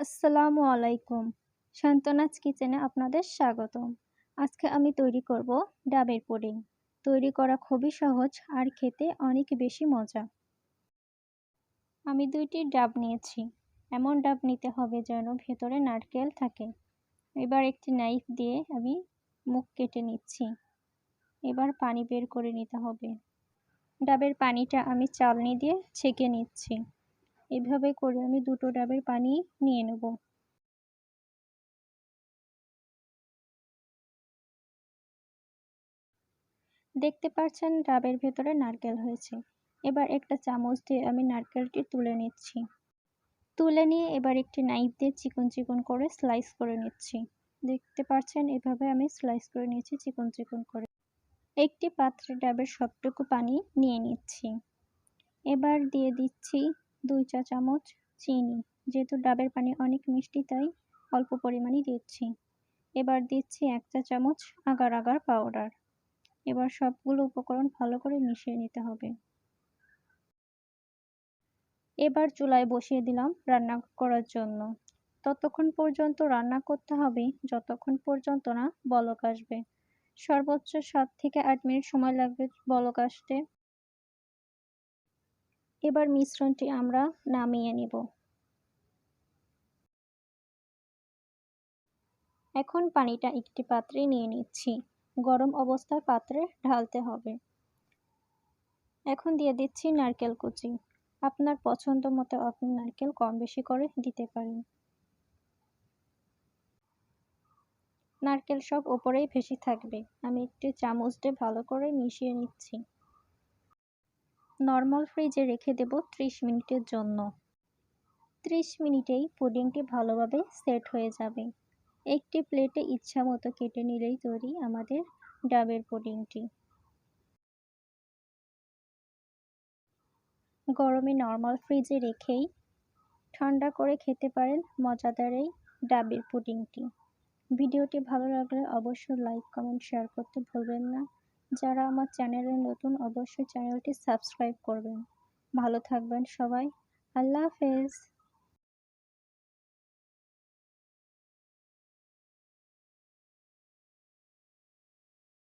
আসসালামু আলাইকুম। শান্তনাজ কিচেনে আপনাদের স্বাগতম। আজকে আমি তৈরি করব ডাবের পুডিং। তৈরি করা খুবই সহজ আর খেতে অনেক বেশি মজা। আমি ২টি ডাব নিয়েছি। এমন ডাব নিতে হবে যেন ভেতরে নারকেল থাকে। এবার একটি নাইফ দিয়ে আমি মুখ কেটে নিচ্ছি। এবার পানি বের করে নিতে হবে। ডাবের পানিটা আমি চালনি দিয়ে ছেঁকে নিচ্ছি। এভাবে করে আমি ২টো ডাবের পানি নিয়ে নেব। দেখতে পাচ্ছেন ডাবের ভেতরে নারকেল হয়েছে। এবার একটা চামচ দিয়ে আমি নারকেলটি তুলে নিচ্ছি। তুলে নিয়ে এবার একটি নাইফ দিয়ে চিকন চিকন করে স্লাইস করে নিচ্ছি। দেখতে পাচ্ছেন এভাবে আমি স্লাইস করে নিয়েছি চিকন চিকন করে। একটি পাত্রে ডাবের সবটুকু পানি নিয়ে নিচ্ছি। এবার দিয়ে দিচ্ছি ২ চা চামচ চিনি। যেহেতু ডাবের পানি অনেক মিষ্টি তাই অল্প পরিমাণই দিচ্ছি। এবার দিচ্ছি ১ চা চামচ আগার আগার পাউডার। এবার সবগুলো উপকরণ ভালো করে মিশিয়ে নিতে হবে। এবার চুলায় বসিয়ে দিলাম রান্না করার জন্য। ততক্ষণ পর্যন্ত রান্না করতে হবে যতক্ষণ পর্যন্ত না বলক আসবে। সর্বোচ্চ ৭ থেকে ৮ মিনিট সময় লাগবে বলক আসতে। এবার মিশ্রণটি আমরা নামিয়ে নিব। এখন পানিটা একটি পাত্রে নিয়ে নিচ্ছি। গরম অবস্থায় পাত্রে ঢালতে হবে। এখন দিয়ে দিচ্ছি নারকেল কুচি। আপনার পছন্দ মতো আপনি নারকেল কম বেশি করে দিতে পারেন। নারকেল সব ওপরেই ভেসে থাকবে। আমি একটি চামচ দিয়ে ভালো করে মিশিয়ে নিচ্ছি। নরমাল ফ্রিজে রেখে দেব ৩০ মিনিটের জন্য। ৩০ মিনিটেই পুডিংটি ভালোভাবে সেট হয়ে যাবে। একটি প্লেটে ইচ্ছামতো কেটে নিলেই তৈরি আমাদের ডাবের পুডিংটি। গরমে নরমাল ফ্রিজে রেখেই ঠান্ডা করে খেতে পারেন মজাদার এই ডাবের পুডিংটি। ভিডিওটি ভালো লাগলে অবশ্যই লাইক, কমেন্ট, শেয়ার করতে ভুলবেন না। যারা আমার চ্যানেলে নতুন অবশ্যই চ্যানেলটি সাবস্ক্রাইব করবেন। ভালো থাকবেন সবাই। আল্লাহ হাফেজ।